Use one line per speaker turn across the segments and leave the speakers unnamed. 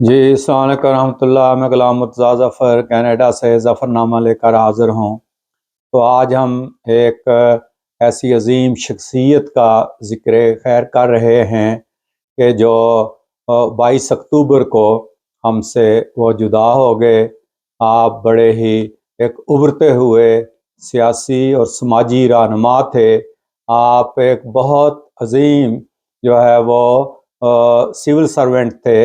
جی السلام علیکم ورحمۃ اللہ، میں غلام مرتضیٰ ظفر کینیڈا سے ظفر نامہ لے کر حاضر ہوں۔ تو آج ہم ایک ایسی عظیم شخصیت کا ذکر خیر کر رہے ہیں کہ جو 22 اکتوبر کو ہم سے وہ جدا ہو گئے۔ آپ بڑے ہی ایک ابھرتے ہوئے سیاسی اور سماجی رہنما تھے۔ آپ ایک بہت عظیم جو ہے وہ سول سرونٹ تھے۔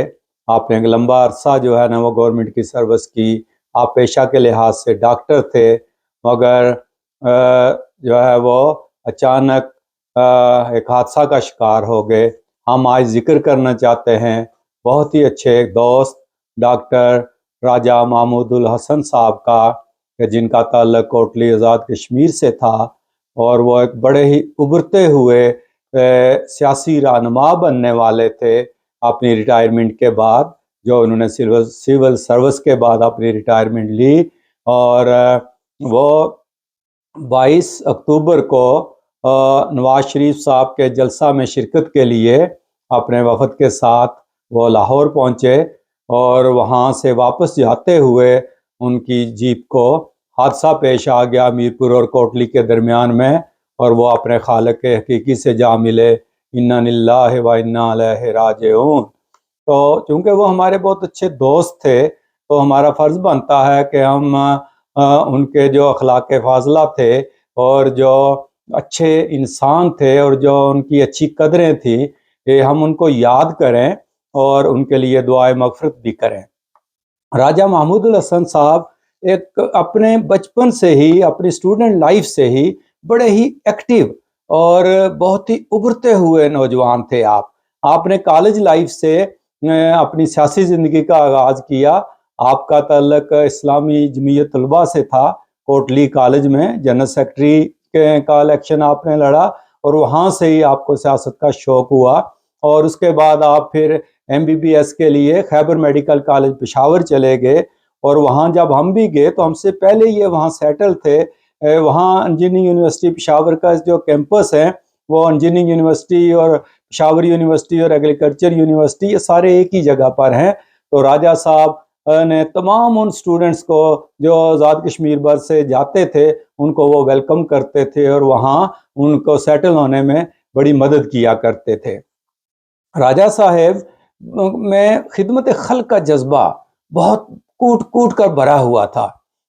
آپ نے ایک لمبا عرصہ جو ہے نا وہ گورنمنٹ کی سروس کی۔ آپ پیشہ کے لحاظ سے ڈاکٹر تھے، مگر جو ہے وہ اچانک ایک حادثہ کا شکار ہو گئے۔ ہم آج ذکر کرنا چاہتے ہیں بہت ہی اچھے دوست ڈاکٹر راجہ محمود الحسن صاحب کا، جن کا تعلق کوٹلی آزاد کشمیر سے تھا، اور وہ ایک بڑے ہی ابھرتے ہوئے سیاسی رہنما بننے والے تھے۔ اپنی ریٹائرمنٹ کے بعد جو انہوں نے سول سروس کے بعد اپنی ریٹائرمنٹ لی، اور وہ 22 اکتوبر کو نواز شریف صاحب کے جلسہ میں شرکت کے لیے اپنے وفد کے ساتھ وہ لاہور پہنچے، اور وہاں سے واپس جاتے ہوئے ان کی جیپ کو حادثہ پیش آ گیا میرپور اور کوٹلی کے درمیان میں، اور وہ اپنے خالق حقیقی سے جا ملے۔ انا للہ و انا الیہ راجعون۔ تو چونکہ وہ ہمارے بہت اچھے دوست تھے، تو ہمارا فرض بنتا ہے کہ ہم ان کے جو اخلاق فاضلہ تھے اور جو اچھے انسان تھے اور جو ان کی اچھی قدریں تھیں، ہم ان کو یاد کریں اور ان کے لیے دعائے مغفرت بھی کریں۔ راجہ محمود الحسن صاحب ایک اپنے بچپن سے ہی، اپنی اسٹوڈنٹ لائف سے ہی بڑے ہی ایکٹیو اور بہت ہی ابھرتے ہوئے نوجوان تھے۔ آپ نے کالج لائف سے اپنی سیاسی زندگی کا آغاز کیا۔ آپ کا تعلق اسلامی جمعیت طلباء سے تھا۔ کوٹلی کالج میں جنرل سیکرٹری کا الیکشن آپ نے لڑا، اور وہاں سے ہی آپ کو سیاست کا شوق ہوا، اور اس کے بعد آپ پھر MBBS کے لیے خیبر میڈیکل کالج پشاور چلے گئے، اور وہاں جب ہم بھی گئے تو ہم سے پہلے یہ وہاں سیٹل تھے۔ وہاں انجینئرنگ یونیورسٹی پشاور کا جو کیمپس ہے، وہ انجینئرنگ یونیورسٹی اور پشاور یونیورسٹی اور ایگریکلچر یونیورسٹی یہ سارے ایک ہی جگہ پر ہیں۔ تو راجہ صاحب نے تمام ان سٹوڈنٹس کو جو آزاد کشمیر بس سے جاتے تھے ان کو وہ ویلکم کرتے تھے، اور وہاں ان کو سیٹل ہونے میں بڑی مدد کیا کرتے تھے۔ راجہ صاحب میں خدمت خلق کا جذبہ بہت کوٹ کوٹ کر بھرا ہوا تھا،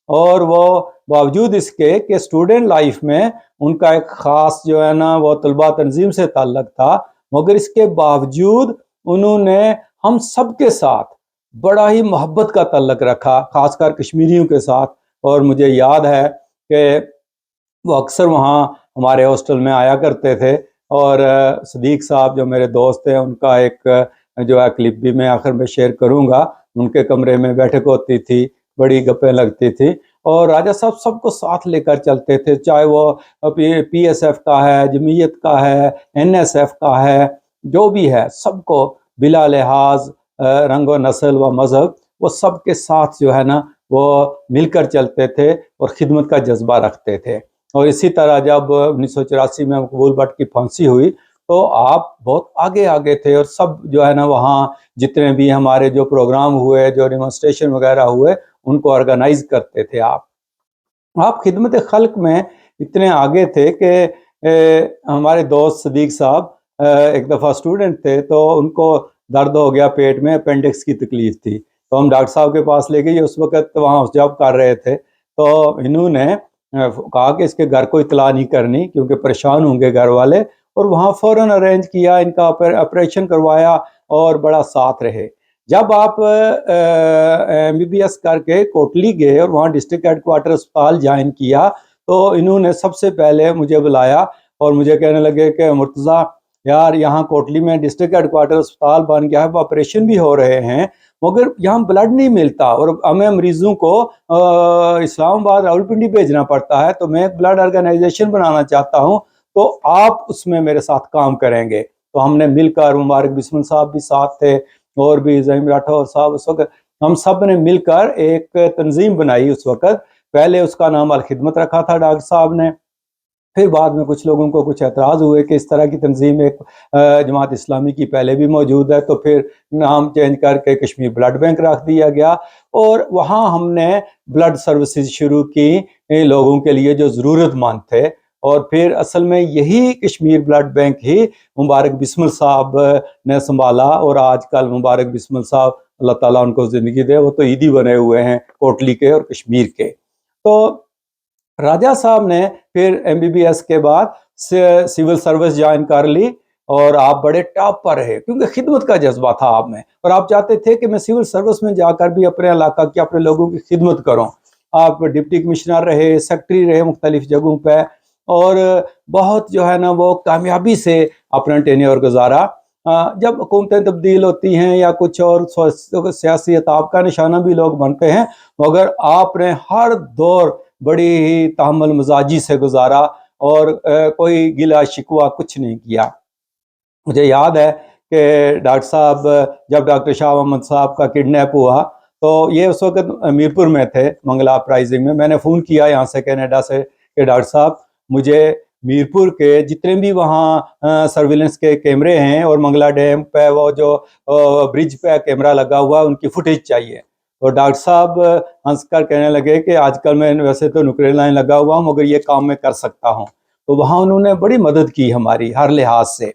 اور وہ باوجود اس کے کہ اسٹوڈنٹ لائف میں ان کا ایک خاص جو ہے نا وہ طلباء تنظیم سے تعلق تھا، مگر اس کے باوجود انہوں نے ہم سب کے ساتھ بڑا ہی محبت کا تعلق رکھا، خاص کر کشمیریوں کے ساتھ۔ اور مجھے یاد ہے کہ وہ اکثر وہاں ہمارے ہاسٹل میں آیا کرتے تھے، اور صدیق صاحب جو میرے دوست ہیں ان کا ایک جو ہے کلپ بھی میں آخر میں شیئر کروں گا۔ ان کے کمرے میں بیٹھک ہوتی تھی، بڑی گپیں لگتی تھی، اور راجہ صاحب سب کو ساتھ لے کر چلتے تھے، چاہے وہ PSF کا ہے، جمعیت کا ہے، NSF کا ہے، جو بھی ہے، سب کو بلا لحاظ رنگ و نسل و مذہب وہ سب کے ساتھ جو ہے نا وہ مل کر چلتے تھے اور خدمت کا جذبہ رکھتے تھے۔ اور اسی طرح جب 1984 میں مقبول بٹ کی پھانسی ہوئی تو آپ بہت آگے آگے تھے، اور سب جو ہے نا وہاں جتنے بھی ہمارے جو پروگرام ہوئے، جو ڈیمونسٹریشن وغیرہ ہوئے، ان کو آرگنائز کرتے تھے۔ آپ خدمت خلق میں اتنے آگے تھے کہ ہمارے دوست صدیق صاحب ایک دفعہ اسٹوڈنٹ تھے، تو ان کو درد ہو گیا پیٹ میں، اپینڈکس کی تکلیف تھی، تو ہم ڈاکٹر صاحب کے پاس لے گئے۔ یہ اس وقت وہاں جاب کر رہے تھے، تو انہوں نے کہا کہ اس کے گھر کو اطلاع نہیں کرنی کیونکہ پریشان ہوں گے گھر والے، اور وہاں فوراً ارینج کیا، ان کا آپریشن کروایا اور بڑا ساتھ رہے۔ جب آپ MBBS کر کے کوٹلی گئے اور وہاں ڈسٹرکٹ ہیڈ کوارٹر اسپتال جوائن کیا، تو انہوں نے سب سے پہلے مجھے بلایا اور مجھے کہنے لگے کہ مرتضیٰ یار، یہاں کوٹلی میں ڈسٹرکٹ ہیڈ کوارٹر اسپتال بن گیا ہے، آپریشن بھی ہو رہے ہیں، مگر یہاں بلڈ نہیں ملتا، اور ہمیں مریضوں کو اسلام آباد راولپنڈی بھیجنا پڑتا ہے، تو میں ایک بلڈ آرگنائزیشن بنانا چاہتا ہوں، تو آپ اس میں میرے ساتھ کام کریں گے۔ تو ہم نے مل کر، مبارک بسمل صاحب بھی ساتھ تھے، اور بھی زعیم راٹھور صاحب، اس وقت ہم سب نے مل کر ایک تنظیم بنائی۔ اس وقت پہلے اس کا نام الخدمت رکھا تھا ڈاکٹر صاحب نے، پھر بعد میں کچھ لوگوں کو کچھ اعتراض ہوئے کہ اس طرح کی تنظیم ایک جماعت اسلامی کی پہلے بھی موجود ہے، تو پھر نام چینج کر کے کشمیر بلڈ بینک رکھ دیا گیا، اور وہاں ہم نے بلڈ سروسز شروع کی لوگوں کے لیے جو ضرورت مند تھے، اور پھر اصل میں یہی کشمیر بلڈ بینک ہی مبارک بسمل صاحب نے سنبھالا، اور آج کل مبارک بسمل صاحب اللہ تعالیٰ ان کو زندگی دے، وہ تو عیدی بنے ہوئے ہیں کوٹلی کے اور کشمیر کے۔ تو راجہ صاحب نے پھر MBBS کے بعد سول سروس جوائن کر لی، اور آپ بڑے ٹاپ پر رہے کیونکہ خدمت کا جذبہ تھا آپ میں، اور آپ چاہتے تھے کہ میں سول سروس میں جا کر بھی اپنے علاقہ کی اپنے لوگوں کی خدمت کروں۔ آپ ڈپٹی کمشنر رہے، سیکٹری رہے مختلف جگہوں پہ، اور بہت جو ہے نا وہ کامیابی سے اپنا ٹینیور گزارا۔ جب حکومتیں تبدیل ہوتی ہیں یا کچھ اور سیاسی عتاب کا نشانہ بھی لوگ بنتے ہیں، مگر آپ نے ہر دور بڑی ہی تحمل مزاجی سے گزارا، اور کوئی گلہ شکوہ کچھ نہیں کیا۔ مجھے یاد ہے کہ ڈاکٹر صاحب، جب ڈاکٹر شاہ محمد صاحب کا کڈنیپ ہوا تو یہ اس وقت میرپور میں تھے منگلا اپرائزنگ میں، میں نے فون کیا یہاں سے کینیڈا سے کہ ڈاکٹر صاحب مجھے میرپور کے جتنے بھی وہاں سرویلنس کے کیمرے ہیں اور منگلا ڈیم پہ وہ جو برج پہ کیمرہ لگا ہوا ان کی فوٹیج چاہیے۔ اور ڈاکٹر صاحب ہنس کر کہنے لگے کہ آج کل میں ویسے تو نکرے لائن لگا ہوا ہوں مگر یہ کام میں کر سکتا ہوں۔ تو وہاں انہوں نے بڑی مدد کی ہماری ہر لحاظ سے۔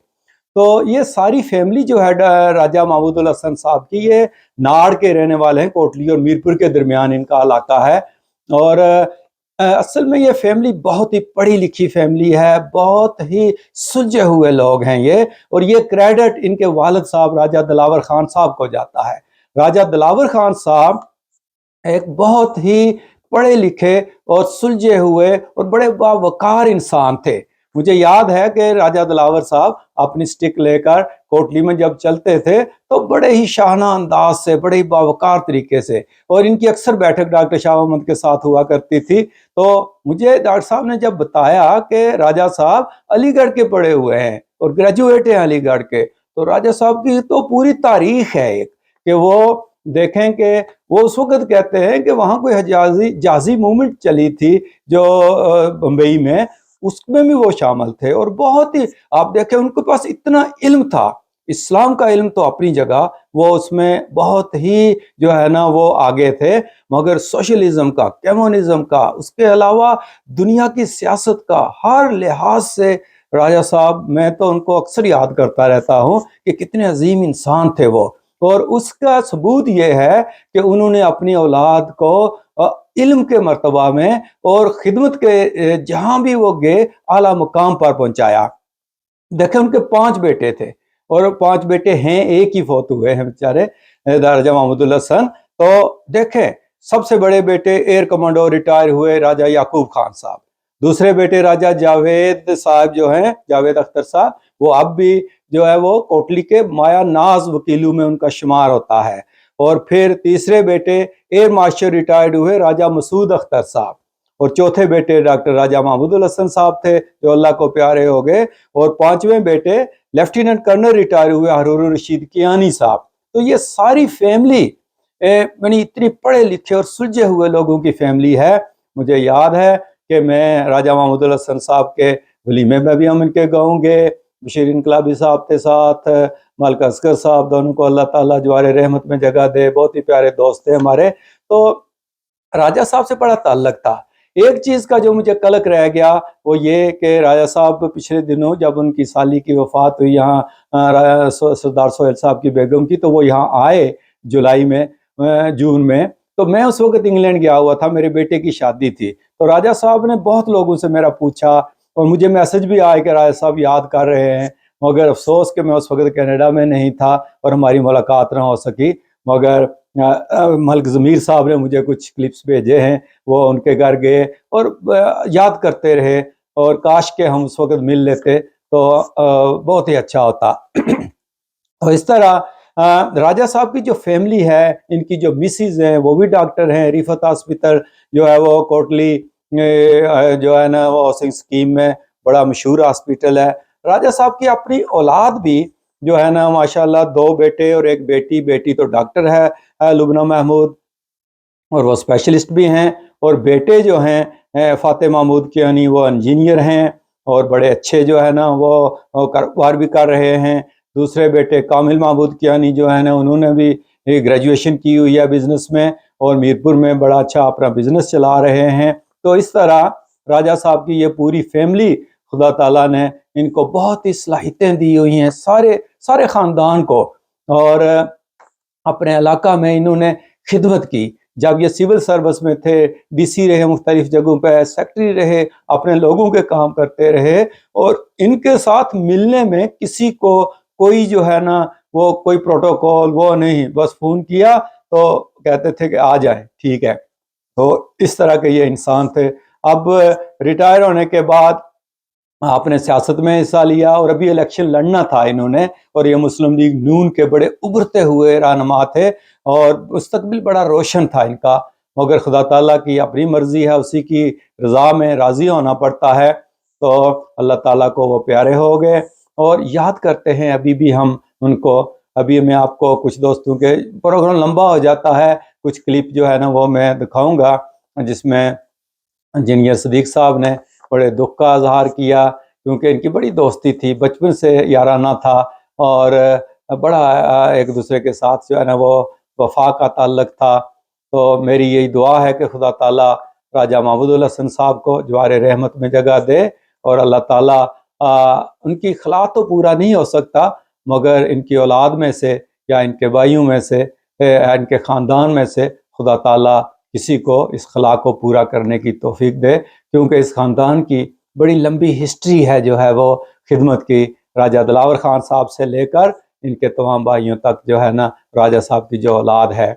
تو یہ ساری فیملی جو ہے راجہ محمود الحسن صاحب کی، یہ ناڑ کے رہنے والے ہیں، کوٹلی اور میرپور کے درمیان ان کا علاقہ ہے، اور اصل میں یہ فیملی بہت ہی پڑھی لکھی فیملی ہے، بہت ہی سلجھے ہوئے لوگ ہیں یہ، اور یہ کریڈٹ ان کے والد صاحب راجہ دلاور خان صاحب کو جاتا ہے۔ راجہ دلاور خان صاحب ایک بہت ہی پڑھے لکھے اور سلجھے ہوئے اور بڑے باوقار انسان تھے۔ مجھے یاد ہے کہ راجہ دلاور صاحب اپنی سٹک لے کر کوٹلی میں جب چلتے تھے تو بڑے ہی شاہانہ انداز سے، بڑے ہی باوقار طریقے سے، اور ان کی اکثر بیٹھک ڈاکٹر شاہ محمد کے ساتھ ہوا کرتی تھی۔ تو مجھے ڈاکٹر صاحب نے جب بتایا کہ راجہ صاحب علی گڑھ کے پڑھے ہوئے ہیں اور گریجویٹ ہیں علی گڑھ کے، تو راجہ صاحب کی تو پوری تاریخ ہے ایک، کہ وہ دیکھیں کہ وہ اس وقت کہتے ہیں کہ وہاں کوئی جہازی موومنٹ چلی تھی جو بمبئی میں، اس میں بھی وہ شامل تھے، اور بہت ہی آپ دیکھیں ان کے پاس اتنا علم تھا، اسلام کا علم تو اپنی جگہ، وہ اس میں بہت ہی جو ہے نا وہ آگے تھے، مگر سوشلزم کا، کمیونزم کا، اس کے علاوہ دنیا کی سیاست کا ہر لحاظ سے راجہ صاحب، میں تو ان کو اکثر یاد کرتا رہتا ہوں کہ کتنے عظیم انسان تھے وہ۔ اور اس کا ثبوت یہ ہے کہ انہوں نے اپنی اولاد کو علم کے مرتبہ میں اور خدمت کے جہاں بھی وہ گئے اعلیٰ مقام پر پہنچایا۔ دیکھیں ان کے 5 بیٹے تھے، اور 5 بیٹے ہیں، ایک ہی فوت ہوئے ہیں بیچارے راجہ محمود الحسن۔ تو دیکھیں سب سے بڑے بیٹے ایئر کمانڈو ریٹائر ہوئے راجہ یعقوب خان صاحب، دوسرے بیٹے راجہ جاوید صاحب جو ہیں، جاوید اختر صاحب، وہ اب بھی جو ہے وہ کوٹلی کے مایا ناز وکیلوں میں ان کا شمار ہوتا ہے، اور پھر تیسرے بیٹے ایئر مارشل ریٹائرڈ ہوئے راجہ مسعود اختر صاحب، اور چوتھے بیٹے ڈاکٹر راجہ محمود الحسن صاحب تھے جو اللہ کو پیارے ہو گئے، اور 5ویں بیٹے لیفٹیننٹ کرنل ریٹائر ہوئے ہرور الرشید کیانی صاحب۔ تو یہ ساری فیملی یعنی اتنی پڑھے لکھے اور سلجھے ہوئے لوگوں کی فیملی ہے۔ مجھے یاد ہے کہ میں راجہ محمود الحسن صاحب کے ولیمے میں بھی ہم ان کے گاؤں گئے، بشیر انقلابی صاحب کے ساتھ، ملک اصغر صاحب، دونوں کو اللہ تعالیٰ جوار رحمت میں جگہ دے، بہت ہی پیارے دوست تھے ہمارے۔ تو راجہ صاحب سے بڑا تعلق تھا۔ ایک چیز کا جو مجھے قلق رہ گیا وہ یہ کہ راجہ صاحب پچھلے دنوں جب ان کی سالی کی وفات ہوئی یہاں سردار سہیل صاحب کی بیگم کی، تو وہ یہاں آئے جولائی میں، جون میں، تو میں اس وقت انگلینڈ گیا ہوا تھا، میرے بیٹے کی شادی تھی۔ تو راجہ صاحب نے بہت لوگوں سے میرا پوچھا، اور مجھے میسج بھی آئے کہ راجہ صاحب یاد کر رہے ہیں، مگر افسوس کہ میں اس وقت کینیڈا میں نہیں تھا اور ہماری ملاقات نہ ہو سکی۔ مگر ملک ضمیر صاحب نے مجھے کچھ کلپس بھیجے ہیں، وہ ان کے گھر گئے اور یاد کرتے رہے، اور کاش کہ ہم اس وقت مل لیتے تو بہت ہی اچھا ہوتا۔ تو اس طرح راجہ صاحب کی جو فیملی ہے، ان کی جو مسز ہیں وہ بھی ڈاکٹر ہیں، رفت ہاسپٹل جو ہے وہ کوٹلی جو ہے نا وہ ہاؤسنگ اسکیم میں بڑا مشہور ہاسپٹل ہے۔ راجہ صاحب کی اپنی اولاد بھی جو ہے نا ماشاءاللہ 2 بیٹے اور 1 بیٹی، بیٹی تو ڈاکٹر ہے لبنہ محمود، اور وہ اسپیشلسٹ بھی ہیں، اور بیٹے جو ہیں فاتح محمود کیانی وہ انجینئر ہیں، اور بڑے اچھے جو ہے نا وہ کاروبار بھی کر رہے ہیں. دوسرے بیٹے کامل محمود کیانی جو ہے نا انہوں نے بھی گریجویشن کی ہوئی ہے بزنس میں اور میرپور میں بڑا اچھا اپنا بزنس چلا رہے ہیں. تو اس طرح راجہ صاحب کی یہ پوری فیملی خدا تعالیٰ نے ان کو بہت ہی صلاحیتیں دی ہوئی ہیں سارے خاندان کو. اور اپنے علاقہ میں انہوں نے خدمت کی. جب یہ سول سروس میں تھے ڈی سی رہے, مختلف جگہوں پہ سیکٹری رہے, اپنے لوگوں کے کام کرتے رہے. اور ان کے ساتھ ملنے میں کسی کو کوئی جو ہے نا وہ کوئی پروٹوکول وہ نہیں, بس فون کیا تو کہتے تھے کہ آ جائیں ٹھیک ہے. تو اس طرح کے یہ انسان تھے. اب ریٹائر ہونے کے بعد آپ نے سیاست میں حصہ لیا اور ابھی الیکشن لڑنا تھا انہوں نے, اور یہ مسلم لیگ نون کے بڑے ابھرتے ہوئے رہنما تھے اور مستقبل بڑا روشن تھا ان کا. مگر خدا تعالیٰ کی اپنی مرضی ہے, اسی کی رضا میں راضی ہونا پڑتا ہے. تو اللہ تعالیٰ کو وہ پیارے ہو گئے اور یاد کرتے ہیں ابھی بھی ہم ان کو. ابھی میں آپ کو کچھ دوستوں کے, پروگرام لمبا ہو جاتا ہے, کچھ کلپ جو ہے نا وہ میں دکھاؤں گا جس میں انجینئر صدیق صاحب نے بڑے دکھ کا اظہار کیا, کیونکہ ان کی بڑی دوستی تھی, بچپن سے یارانہ تھا اور بڑا ایک دوسرے کے ساتھ جو ہے نا وہ وفا کا تعلق تھا. تو میری یہی دعا ہے کہ خدا تعالیٰ راجہ محمود الحسن صاحب کو جوار رحمت میں جگہ دے, اور اللہ تعالیٰ ان کی خلا تو پورا نہیں ہو سکتا مگر ان کی اولاد میں سے یا ان کے بھائیوں میں سے ان کے خاندان میں سے خدا تعالیٰ کسی کو اس خلا کو پورا کرنے کی توفیق دے, کیونکہ اس خاندان کی بڑی لمبی ہسٹری ہے جو ہے وہ خدمت کی. راجہ دلاور خان صاحب سے لے کر ان کے تمام بھائیوں تک جو ہے نا راجہ صاحب کی جو اولاد ہے.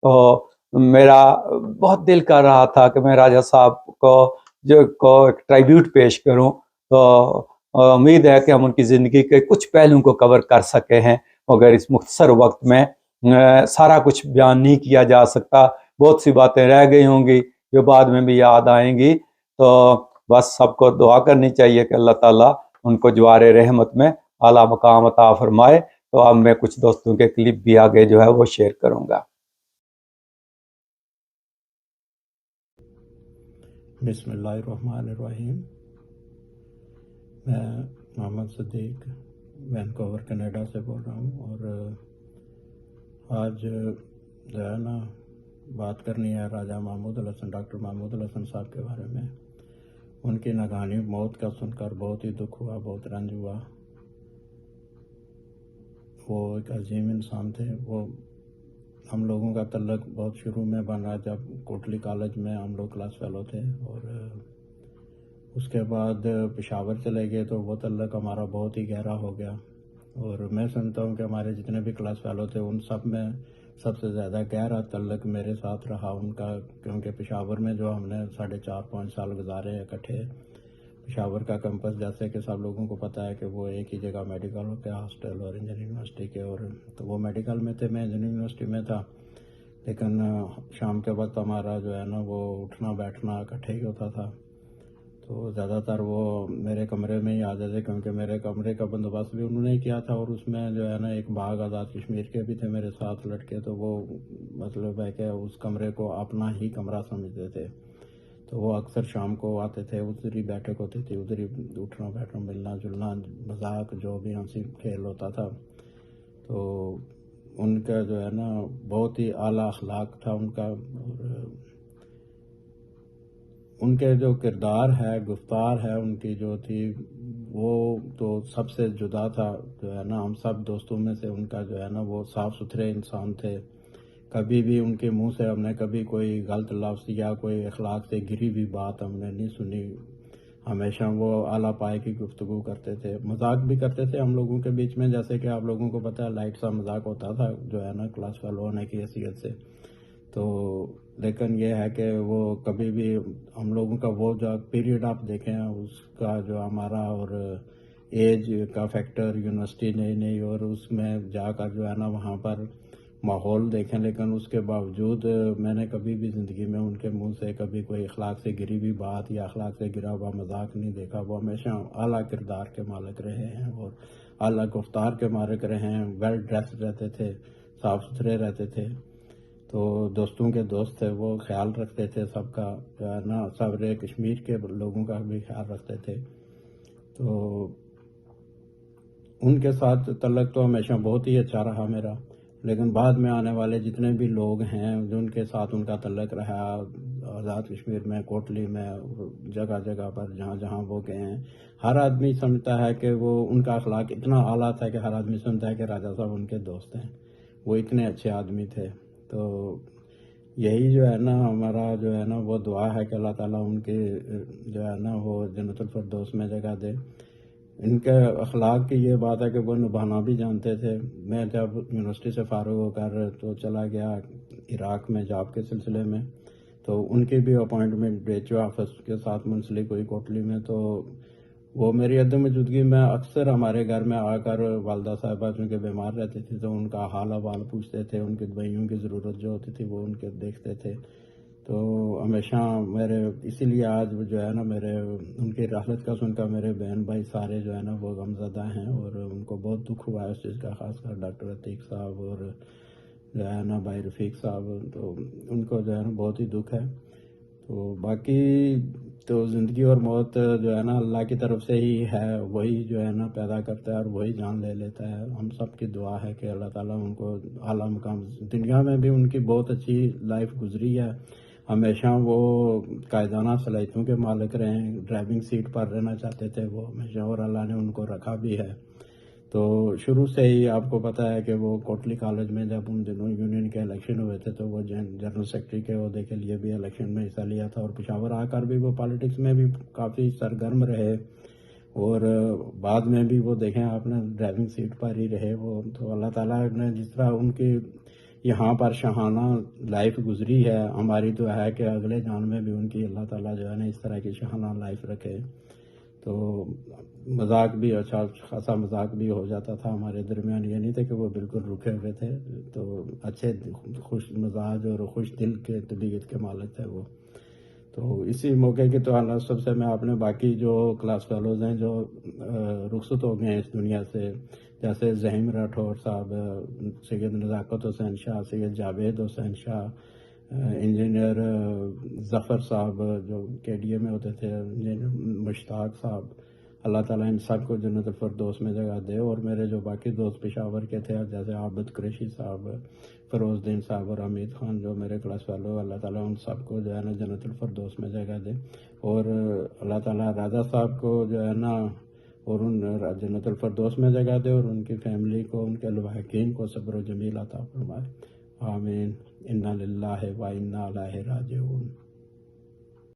تو میرا بہت دل کر رہا تھا کہ میں راجہ صاحب کو ایک ٹرائیبیوٹ پیش کروں. تو امید ہے کہ ہم ان کی زندگی کے کچھ پہلوؤں کو کور کر سکے ہیں, مگر اس مختصر وقت میں سارا کچھ بیان نہیں کیا جا سکتا. بہت سی باتیں رہ گئی ہوں گی جو بعد میں بھی یاد آئیں گی. تو بس سب کو دعا کرنی چاہیے کہ اللہ تعالیٰ ان کو جوار رحمت میں اعلیٰ مقام عطا فرمائے. تو اب میں کچھ دوستوں کے کلپ بھی آگے جو ہے وہ شیئر کروں گا.
بسم اللہ الرحمن الرحیم. میں محمد صدیق وینکوور کینیڈا سے بول رہا ہوں, اور آج جو ہے نا بات کرنی ہے راجہ محمود الحسن, ڈاکٹر محمود الحسن صاحب کے بارے میں. ان کی ناگہانی موت کا سن کر بہت ہی دکھ ہوا, بہت رنج ہوا. وہ ایک عظیم انسان تھے. وہ ہم لوگوں کا تعلق بہت شروع میں بن رہا جب کوٹلی کالج میں ہم لوگ کلاس فیلو تھے, اور اس کے بعد پشاور چلے گئے تو وہ تعلق ہمارا بہت ہی گہرا ہو گیا. اور میں سمجھتا ہوں کہ ہمارے جتنے بھی کلاس فیلو تھے ان سب میں سب سے زیادہ گہرا تعلق میرے ساتھ رہا ان کا, کیونکہ پشاور میں جو ہم نے 4.5-5 سال گزارے اکٹھے. پشاور کا کیمپس جیسے کہ سب لوگوں کو پتہ ہے کہ وہ ایک ہی جگہ میڈیکل کے ہاسٹل اور انجینئرنگ یونیورسٹی کے, اور تو وہ میڈیکل میں تھے, میں انجینئرنگ یونیورسٹی میں تھا. لیکن شام کے وقت ہمارا جو ہے نا وہ اٹھنا بیٹھنا اکٹھے ہی ہوتا تھا. تو زیادہ تر وہ میرے کمرے میں ہی آ جاتے, کیونکہ میرے کمرے کا بندوبست بھی انہوں نے کیا تھا, اور اس میں جو ہے نا ایک باغ آزاد کشمیر کے بھی تھے میرے ساتھ لڑکے. تو وہ مطلب ہے کہ اس کمرے کو اپنا ہی کمرہ سمجھتے تھے. تو وہ اکثر شام کو آتے تھے, ادھر ہی بیٹھک ہوتی تھی, ادھر ہی اٹھنا بیٹھنا ملنا جلنا مذاق جو بھی ہنسی کھیل ہوتا تھا. تو ان کا جو ہے نا بہت ہی اعلیٰ اخلاق تھا ان کا, اور ان کے جو کردار ہے, گفتار ہے ان کی جو تھی وہ تو سب سے جدا تھا. جو ہے نا ہم سب دوستوں میں سے ان کا جو ہے نا وہ صاف ستھرے انسان تھے. کبھی بھی ان کے منہ سے ہم نے کبھی کوئی غلط لفظ یا کوئی اخلاق سے گری ہوئی بات ہم نے نہیں سنی. ہمیشہ وہ اعلیٰ پائے کی گفتگو کرتے تھے, مذاق بھی کرتے تھے ہم لوگوں کے بیچ میں, جیسے کہ آپ لوگوں کو پتہ ہے لائٹ سا مذاق ہوتا تھا جو ہے نا کلاس فیلو ہونے کی حیثیت سے. تو لیکن یہ ہے کہ وہ کبھی بھی ہم لوگوں کا وہ جو پیریڈ آپ دیکھیں اس کا جو ہمارا اور ایج کا فیکٹر یونیورسٹی نئی اور اس میں جا کر جو ہے نا وہاں پر ماحول دیکھیں, لیکن اس کے باوجود میں نے کبھی بھی زندگی میں ان کے منہ سے کبھی کوئی اخلاق سے گری ہوئی بات یا اخلاق سے گرا ہوا مذاق نہیں دیکھا. وہ ہمیشہ اعلیٰ کردار کے مالک رہے ہیں اور اعلیٰ گفتار کے مالک رہے ہیں. ویل ڈریس رہتے تھے, صاف ستھرے رہتے تھے. تو دوستوں کے دوست تھے, وہ خیال رکھتے تھے سب کا جو ہے نا, سارے کشمیر کے لوگوں کا بھی خیال رکھتے تھے. تو ان کے ساتھ تعلق تو ہمیشہ بہت ہی اچھا رہا میرا، لیکن بعد میں آنے والے جتنے بھی لوگ ہیں جن کے ساتھ ان کا تعلق رہا آزاد کشمیر میں، کوٹلی میں، جگہ جگہ پر جہاں جہاں وہ گئے ہیں، ہر آدمی سمجھتا ہے کہ وہ ان کا اخلاق اتنا اعلیٰ تھا کہ ہر آدمی سمجھتا ہے کہ راجہ صاحب ان کے دوست ہیں، وہ اتنے اچھے آدمی تھے۔ تو یہی جو ہے نا ہمارا جو ہے نا وہ دعا ہے کہ اللہ تعالیٰ ان کے جو ہے نا وہ جنت الفردوس میں جگہ دے۔ ان کے اخلاق کی یہ بات ہے کہ وہ نبھانا بھی جانتے تھے۔ میں جب یونیورسٹی سے فارغ ہو کر تو چلا گیا عراق میں جاب کے سلسلے میں، تو ان کی بھی اپوائنٹمنٹ ڈیچو آفس کے ساتھ منسلک ہوئی کوٹلی میں، تو وہ میری عدم موجودگی میں اکثر ہمارے گھر میں آ کر والدہ صاحبہ چونکہ بیمار رہتی تھی تو ان کا حال احوال پوچھتے تھے، ان کی دوائیوں کی ضرورت جو ہوتی تھی وہ ان کے دیکھتے تھے۔ تو ہمیشہ میرے اسی لیے آج جو ہے نا میرے ان کی رحلت کا سن کر میرے بہن بھائی سارے جو ہے نا وہ غمزدہ ہیں، اور ان کو بہت دکھ ہوا ہے اس چیز کا، خاص کر ڈاکٹر عتیق صاحب اور جو ہے نا بھائی رفیق صاحب، تو ان کو جو ہے نا بہت ہی دکھ ہے۔ تو باقی تو زندگی اور موت جو ہے نا اللہ کی طرف سے ہی ہے، وہی جو ہے نا پیدا کرتا ہے اور وہی جان لے لیتا ہے۔ ہم سب کی دعا ہے کہ اللہ تعالیٰ ان کو اعلیٰ مقام، دنیا میں بھی ان کی بہت اچھی لائف گزری ہے، ہمیشہ وہ قائدانہ صلاحیتوں کے مالک رہے ہیں، ڈرائیونگ سیٹ پر رہنا چاہتے تھے وہ ہمیشہ، اور اللہ نے ان کو رکھا بھی ہے۔ تو شروع سے ہی آپ کو پتہ ہے کہ وہ کوٹلی کالج میں جب ان دنوں یونین کے الیکشن ہوئے تھے تو وہ جنرل سیکرٹری کے عہدے کے لیے بھی الیکشن میں حصہ لیا تھا، اور پشاور آ کر بھی وہ پالیٹکس میں بھی کافی سرگرم رہے، اور بعد میں بھی وہ دیکھیں آپ نے ڈرائیونگ سیٹ پر ہی رہے وہ۔ تو اللہ تعالیٰ نے جس طرح ان کی یہاں پر شاہانہ لائف گزری ہے، ہماری تو ہے کہ اگلے جان میں بھی ان کی اللہ تعالیٰ جو ہے نا اس طرح کی شاہانہ لائف رکھے۔ تو مذاق بھی اچھا خاصا مذاق بھی ہو جاتا تھا ہمارے درمیان، یہ نہیں تھے کہ وہ بالکل رکے ہوئے تھے، تو اچھے خوش مزاج اور خوش دل کے طبیعت کے مالک تھے وہ۔ تو اسی موقع کے تو اللہ سب سے میں اپنے باقی جو کلاس فیلوز ہیں جو رخصت ہو گئے ہیں اس دنیا سے، جیسے ظہیم راٹھور صاحب، سید نزاکت حسین شاہ، سید جاوید حسین شاہ، انجینئر ظفر صاحب جو کے ڈی اے میں ہوتے تھے، انجینئر مشتاق صاحب، اللہ تعالیٰ ان سب کو جنت الفردوس میں جگہ دے۔ اور میرے جو باقی دوست پشاور کے تھے جیسے عابد قریشی صاحب، فیروز دین صاحب اور حمید خان جو میرے کلاس فیلو، اللہ تعالیٰ ان سب کو جو ہے نا جنت الفردوس میں جگہ دے، اور اللہ تعالیٰ راجہ صاحب کو جو ہے نا اور ان جنت الفردوس میں جگہ دے، اور ان کی فیملی کو، ان کے لواحقین کو صبر و جمیل عطا فرمائے، آمین۔ انا للہ و انا الیہ راجعون۔